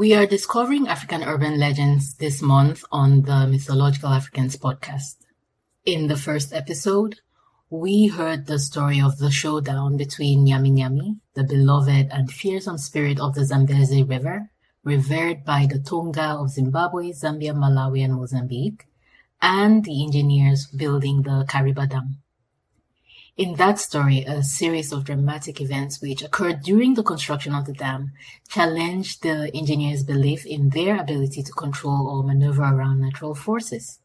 We are discovering African urban legends this month on the Mythological Africans podcast. In the first episode, we heard the story of the showdown between Lemnyuy, the beloved and fearsome spirit of the Zambezi River, revered by the Tonga of Zimbabwe, Zambia, Malawi, and Mozambique, and the engineers building the Kariba Dam. In that story, a series of dramatic events which occurred during the construction of the dam challenged the engineers' belief in their ability to control or maneuver around natural forces.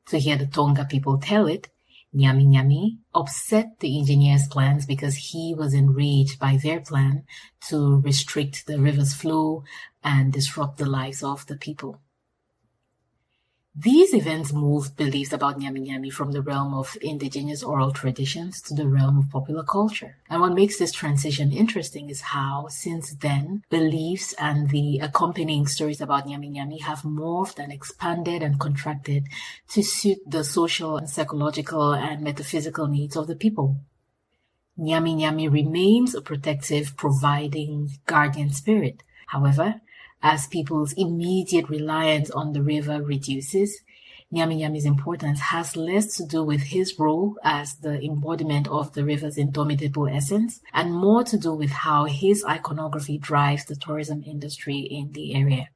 To hear the Tonga people tell it, Lemnyuy upset the engineers' plans because he was enraged by their plan to restrict the river's flow and disrupt the lives of the people. These events moved beliefs about Lemnyuy from the realm of indigenous oral traditions to the realm of popular culture. And what makes this transition interesting is how, since then, beliefs and the accompanying stories about Lemnyuy have morphed and expanded and contracted to suit the social and psychological and metaphysical needs of the people. Lemnyuy remains a protective, providing, guardian spirit. However, as people's immediate reliance on the river reduces, Lemnyuy's importance has less to do with his role as the embodiment of the river's indomitable essence and more to do with how his iconography drives the tourism industry in the area.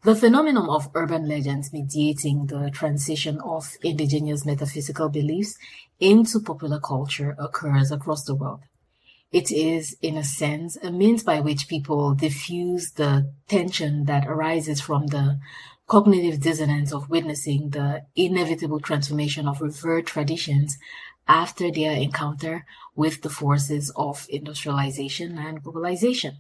The phenomenon of urban legends mediating the transition of indigenous metaphysical beliefs into popular culture occurs across the world. It is, in a sense, a means by which people diffuse the tension that arises from the cognitive dissonance of witnessing the inevitable transformation of revered traditions after their encounter with the forces of industrialization and globalization.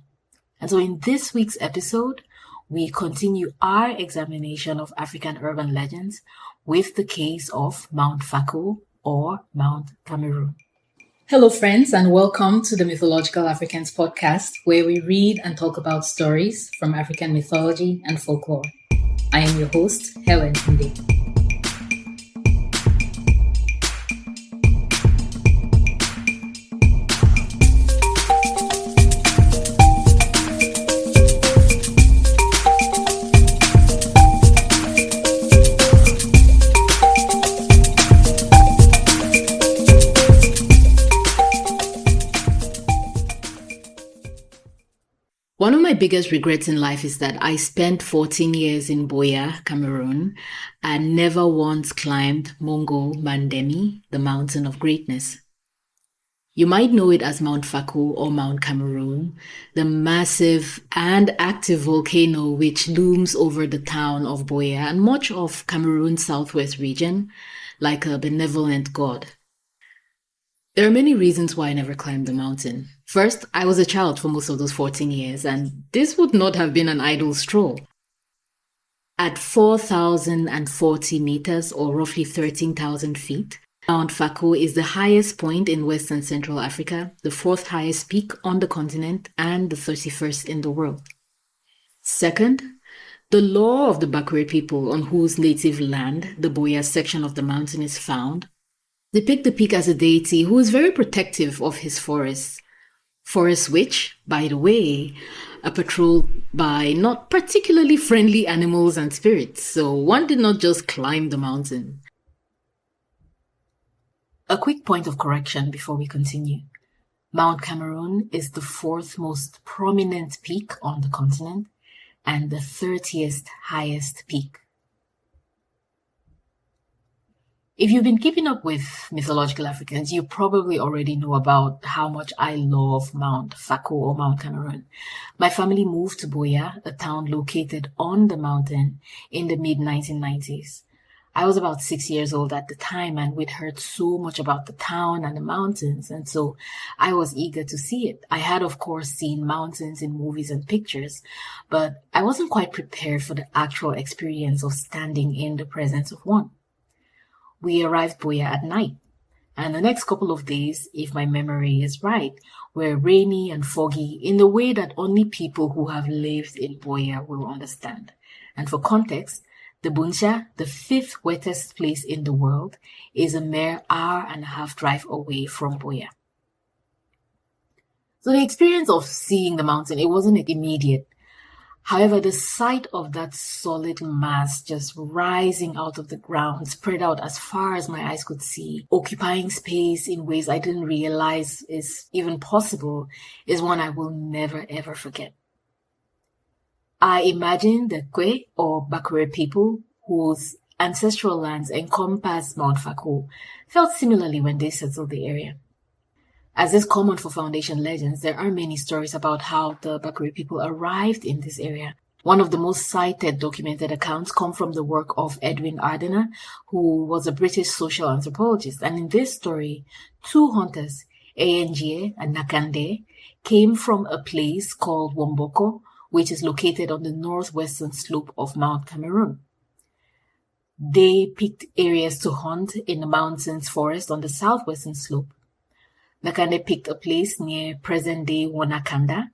And so in this week's episode, we continue our examination of African urban legends with the case of Mount Faku or Mount Cameroon. Hello, friends, and welcome to the Mythological Africans podcast, where we read and talk about stories from African mythology and folklore. I am your host, Helen Nde. One of my biggest regrets in life is that I spent 14 years in Buea, Cameroon, and never once climbed Mongo Mandemi, the mountain of greatness. You might know it as Mount Faku or Mount Cameroon, the massive and active volcano which looms over the town of Buea and much of Cameroon's southwest region like a benevolent god. There are many reasons why I never climbed the mountain. First, I was a child for most of those 14 years, and this would not have been an idle stroll. At 4,040 meters, or roughly 13,000 feet, Mount Faku is the highest point in West and Central Africa, the fourth highest peak on the continent, and the 31st in the world. Second, the law of the Bakweri people, on whose native land the Buea section of the mountain is found, depict the peak as a deity who is very protective of his forests. Forests which, by the way, are patrolled by not particularly friendly animals and spirits, so one did not just climb the mountain. A quick point of correction before we continue. Mount Cameroon is the fourth most prominent peak on the continent and the 30th highest peak. If you've been keeping up with Mythological Africans, you probably already know about how much I love Mount Faku or Mount Cameroon. My family moved to Buea, a town located on the mountain, in the mid-1990s. I was about 6 years old at the time, and we'd heard so much about the town and the mountains, and so I was eager to see it. I had, of course, seen mountains in movies and pictures, but I wasn't quite prepared for the actual experience of standing in the presence of one. We arrived Buea at night, and the next couple of days, if my memory is right, were rainy and foggy in the way that only people who have lived in Buea will understand. And for context, the Bunsha, the fifth wettest place in the world, is a mere hour-and-a-half drive away from Buea. So the experience of seeing the mountain, it wasn't immediate. However, the sight of that solid mass just rising out of the ground, spread out as far as my eyes could see, occupying space in ways I didn't realize is even possible, is one I will never ever forget. I imagine the Kwe or Bakweri people whose ancestral lands encompass Mount Fako felt similarly when they settled the area. As is common for foundation legends, there are many stories about how the Bakweri people arrived in this area. One of the most cited documented accounts come from the work of Edwin Ardener, who was a British social anthropologist. And in this story, two hunters, Anglophone and Nakande, came from a place called Womboko, which is located on the northwestern slope of Mount Cameroon. They picked areas to hunt in the mountains forest on the southwestern slope. Nakande picked a place near present-day Wanakanda,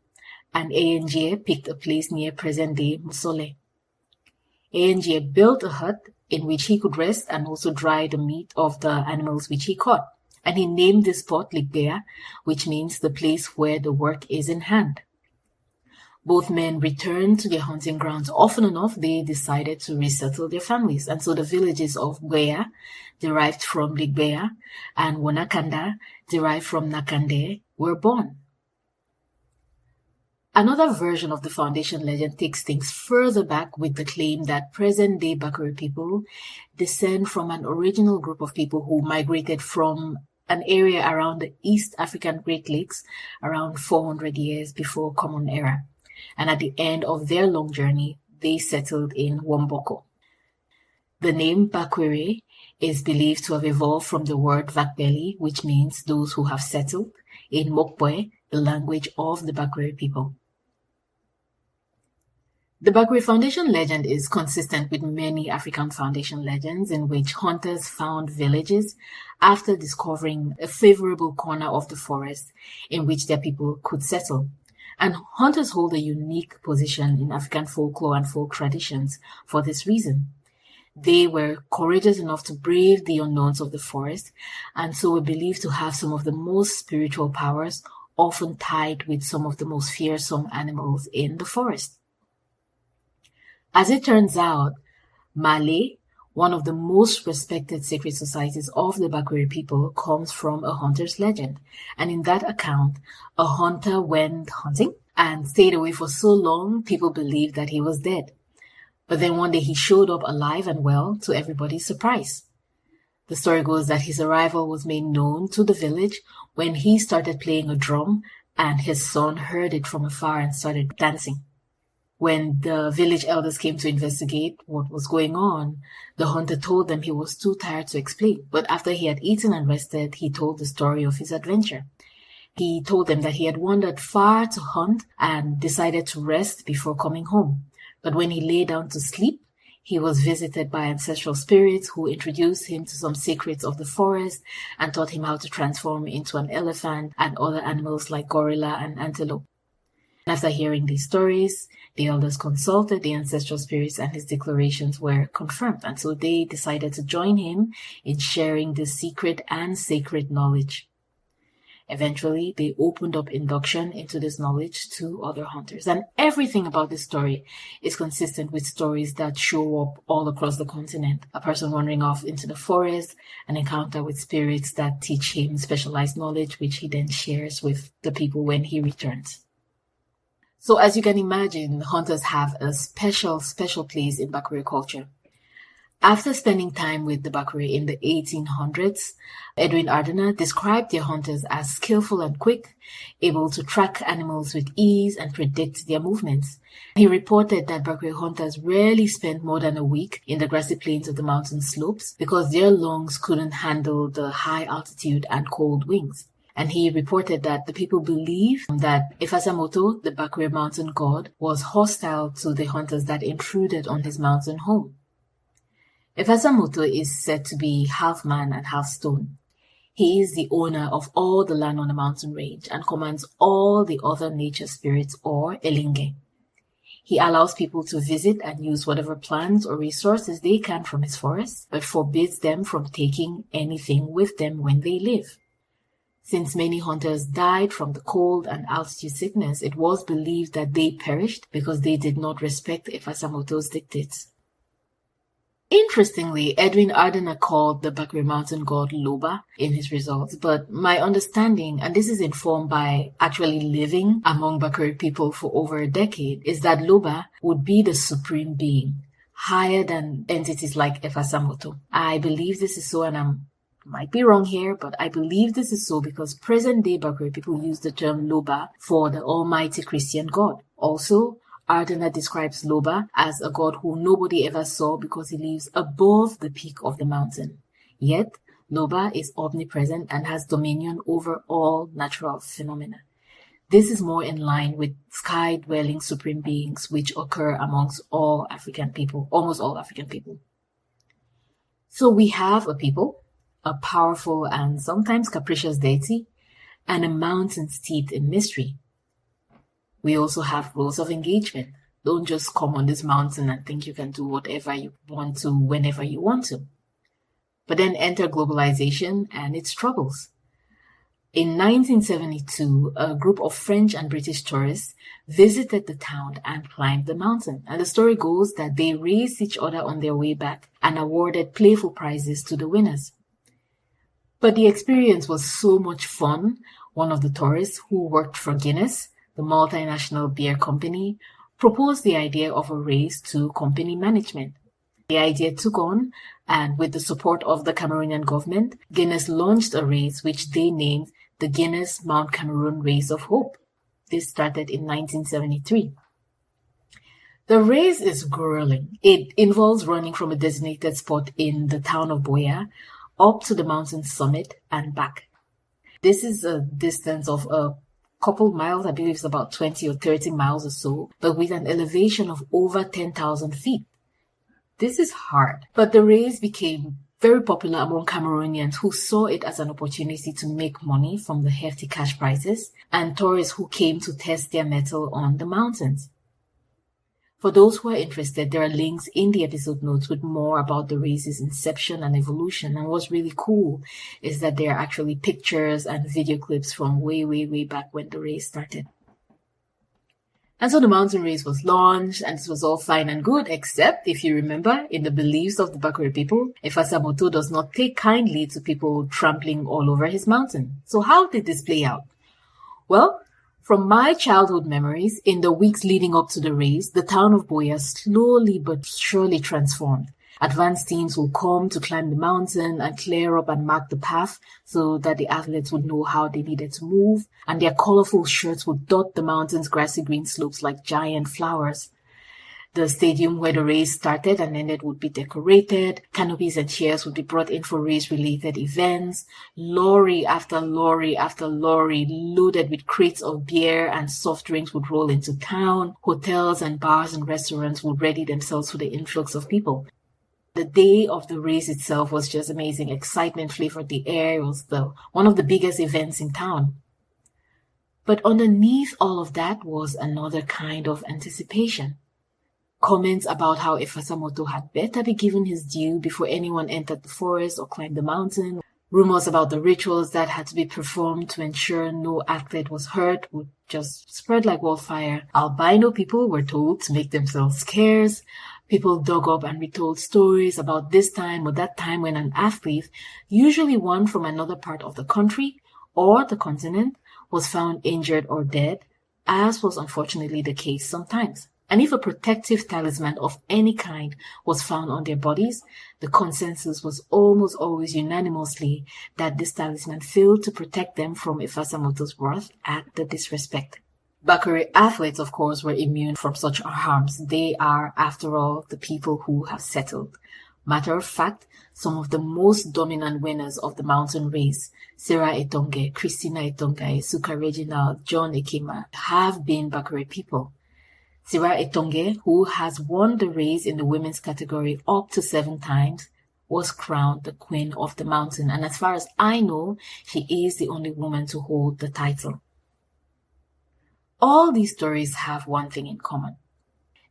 and Anglophone picked a place near present-day Musole. Anglophone built a hut in which he could rest and also dry the meat of the animals which he caught, and he named this spot Ligbea, which means the place where the work is in hand. Both men returned to their hunting grounds often enough. They decided to resettle their families, and so the villages of Gwea, derived from Ligbea, and Wanakanda, derived from Nakande, were born. Another version of the foundation legend takes things further back with the claim that present-day Bakweri people descend from an original group of people who migrated from an area around the East African Great Lakes around 400 years before Common Era. And at the end of their long journey, they settled in Womboko. The name Bakweri is believed to have evolved from the word Vakbeli, which means those who have settled, in Mokwe, the language of the Bakweri people. The Bakweri foundation legend is consistent with many African foundation legends in which hunters found villages after discovering a favorable corner of the forest in which their people could settle. And hunters hold a unique position in African folklore and folk traditions for this reason. They were courageous enough to brave the unknowns of the forest, and so were believed to have some of the most spiritual powers, often tied with some of the most fearsome animals in the forest. As it turns out, Male, one of the most respected sacred societies of the Bakweri people, comes from a hunter's legend. And in that account, a hunter went hunting and stayed away for so long, people believed that he was dead. But then one day he showed up alive and well, to everybody's surprise. The story goes that his arrival was made known to the village when he started playing a drum, and his son heard it from afar and started dancing. When the village elders came to investigate what was going on, the hunter told them he was too tired to explain. But after he had eaten and rested, he told the story of his adventure. He told them that he had wandered far to hunt and decided to rest before coming home. But when he lay down to sleep, he was visited by ancestral spirits who introduced him to some secrets of the forest and taught him how to transform into an elephant and other animals like gorilla and antelope. After hearing these stories, the elders consulted the ancestral spirits and his declarations were confirmed. And so they decided to join him in sharing this secret and sacred knowledge. Eventually, they opened up induction into this knowledge to other hunters. And everything about this story is consistent with stories that show up all across the continent. A person wandering off into the forest, an encounter with spirits that teach him specialized knowledge, which he then shares with the people when he returns. So as you can imagine, hunters have a special place in Bakweri culture. After spending time with the Bakweri in the 1800s, Edwin Ardener described their hunters as skillful and quick, able to track animals with ease and predict their movements. He reported that Bakweri hunters rarely spent more than a week in the grassy plains of the mountain slopes because their lungs couldn't handle the high altitude and cold winds. And he reported that the people believe that Efasa Moto, the Bakweri mountain god, was hostile to the hunters that intruded on his mountain home. Efasa Moto is said to be half man and half stone. He is the owner of all the land on the mountain range and commands all the other nature spirits or Elinge. He allows people to visit and use whatever plants or resources they can from his forest, but forbids them from taking anything with them when they live. Since many hunters died from the cold and altitude sickness, it was believed that they perished because they did not respect Efasa Moto's dictates. Interestingly, Edwin Ardena called the Bakweri mountain god Loba in his results, but my understanding, and this is informed by actually living among Bakweri people for over a decade, is that Loba would be the supreme being, higher than entities like Efasa Moto. I believe this is so, and I might be wrong here, but I believe this is so because present-day Bakweri people use the term Loba for the almighty Christian God. Also, Ardena describes Loba as a god who nobody ever saw because he lives above the peak of the mountain. Yet, Loba is omnipresent and has dominion over all natural phenomena. This is more in line with sky-dwelling supreme beings which occur amongst all African people, almost all African people. So we have a people, a powerful and sometimes capricious deity, and a mountain steeped in mystery. We also have rules of engagement. Don't just come on this mountain and think you can do whatever you want to, whenever you want to. But then enter globalization and its troubles. In 1972, a group of French and British tourists visited the town and climbed the mountain. And the story goes that they raced each other on their way back and awarded playful prizes to the winners. But the experience was so much fun. One of the tourists, who worked for Guinness, the multinational beer company, proposed the idea of a race to company management. The idea took on, and with the support of the Cameroonian government, Guinness launched a race which they named the Guinness Mount Cameroon Race of Hope. This started in 1973. The race is grueling. It involves running from a designated spot in the town of Boya up to the mountain summit and back. This is a distance of a couple miles, I believe it's about 20 or 30 miles or so, but with an elevation of over 10,000 feet. This is hard, but the race became very popular among Cameroonians who saw it as an opportunity to make money from the hefty cash prizes and tourists who came to test their mettle on the mountains. For those who are interested, there are links in the episode notes with more about the race's inception and evolution. And what's really cool is that there are actually pictures and video clips from way, way, way back when the race started. And so the mountain race was launched, and this was all fine and good, except, if you remember, in the beliefs of the Bakweri people, Efasa Moto does not take kindly to people trampling all over his mountain. So how did this play out? Well, from my childhood memories, in the weeks leading up to the race, the town of Boya slowly but surely transformed. Advanced teams will come to climb the mountain and clear up and mark the path so that the athletes would know how they needed to move, and their colorful shirts would dot the mountain's grassy green slopes like giant flowers. The stadium where the race started and ended would be decorated. Canopies and chairs would be brought in for race-related events. Lorry after lorry after lorry loaded with crates of beer and soft drinks would roll into town. Hotels and bars and restaurants would ready themselves for the influx of people. The day of the race itself was just amazing. Excitement flavored the air. It was one of the biggest events in town. But underneath all of that was another kind of anticipation. Comments about how Efasa Moto had better be given his due before anyone entered the forest or climbed the mountain. Rumors about the rituals that had to be performed to ensure no athlete was hurt would just spread like wildfire. Albino people were told to make themselves scarce. People dug up and retold stories about this time or that time when an athlete, usually one from another part of the country or the continent, was found injured or dead, as was unfortunately the case sometimes. And if a protective talisman of any kind was found on their bodies, the consensus was almost always unanimously that this talisman failed to protect them from Efasa Moto's wrath at the disrespect. Bakweri athletes, of course, were immune from such harms. They are, after all, the people who have settled. Matter of fact, some of the most dominant winners of the mountain race, Sarah Etonge, Christina Etonga, Suka Reginald, John Ekema, have been Bakweri people. Sarah Etonge, who has won the race in the women's category up to 7 times, was crowned the Queen of the Mountain. And as far as I know, she is the only woman to hold the title. All these stories have one thing in common.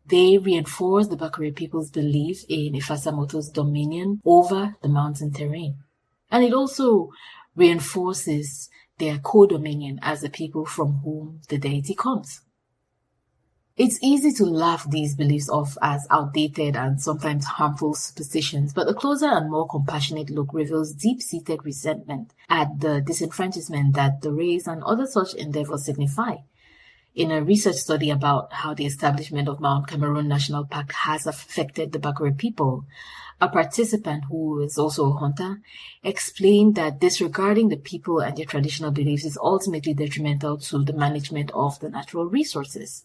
They reinforce the Bakweri people's belief in Efasa Moto's dominion over the mountain terrain. And it also reinforces their co-dominion as the people from whom the deity comes. It's easy to laugh these beliefs off as outdated and sometimes harmful superstitions, but a closer and more compassionate look reveals deep-seated resentment at the disenfranchisement that the race and other such endeavors signify. In a research study about how the establishment of Mount Cameroon National Park has affected the Bakweri people, a participant who is also a hunter explained that disregarding the people and their traditional beliefs is ultimately detrimental to the management of the natural resources.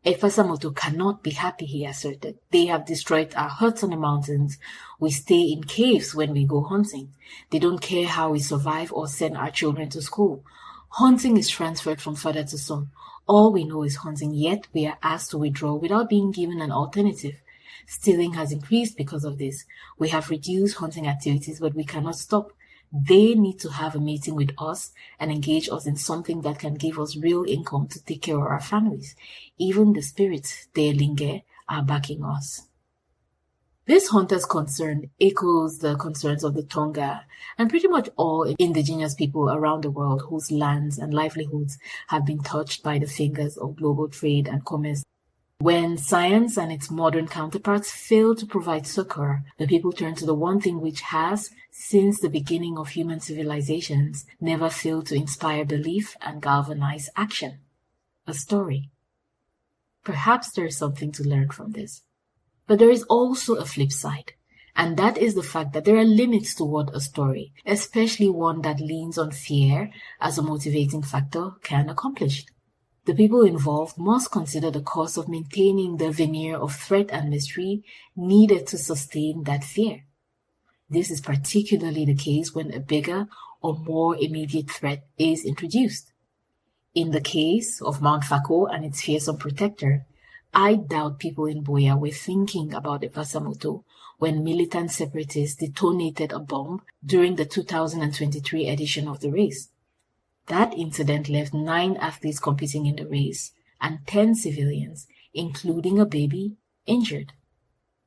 Efasa Moto cannot be happy, he asserted. They have destroyed our huts on the mountains. We stay in caves when we go hunting. They don't care how we survive or send our children to school. Hunting is transferred from father to son. All we know is hunting, yet we are asked to withdraw without being given an alternative. Stealing has increased because of this. We have reduced hunting activities, but we cannot stop. They need to have a meeting with us and engage us in something that can give us real income to take care of our families. Even the spirits, the Linge, are backing us. This hunter's concern echoes the concerns of the Tonga and pretty much all indigenous people around the world whose lands and livelihoods have been touched by the fingers of global trade and commerce. When science and its modern counterparts fail to provide succor, the people turn to the one thing which has, since the beginning of human civilizations, never failed to inspire belief and galvanize action: a story. Perhaps there is something to learn from this. But there is also a flip side, and that is the fact that there are limits to what a story, especially one that leans on fear as a motivating factor, can accomplish. The people involved must consider the cost of maintaining the veneer of threat and mystery needed to sustain that fear. This is particularly the case when a bigger or more immediate threat is introduced. In the case of Mount Fako and its fearsome protector, I doubt people in Boya were thinking about Efasa Moto when militant separatists detonated a bomb during the 2023 edition of the race. That incident left 9 athletes competing in the race and 10 civilians, including a baby, injured.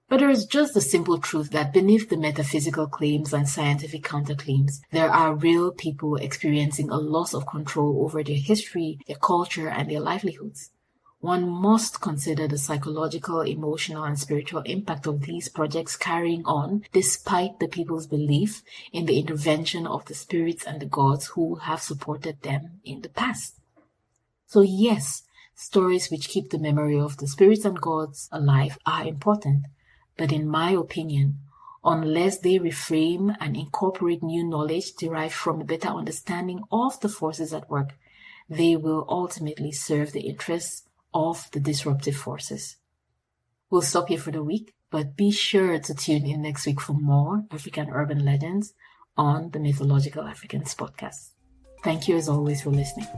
But there is just the simple truth that beneath the metaphysical claims and scientific counterclaims, there are real people experiencing a loss of control over their history, their culture, and their livelihoods. One must consider the psychological, emotional, and spiritual impact of these projects carrying on despite the people's belief in the intervention of the spirits and the gods who have supported them in the past. So yes, stories which keep the memory of the spirits and gods alive are important, but in my opinion, unless they reframe and incorporate new knowledge derived from a better understanding of the forces at work, they will ultimately serve the interests of the disruptive forces. We'll stop here for the week, but be sure to tune in next week for more African urban legends on the Mythological Africans podcast. Thank you as always for listening.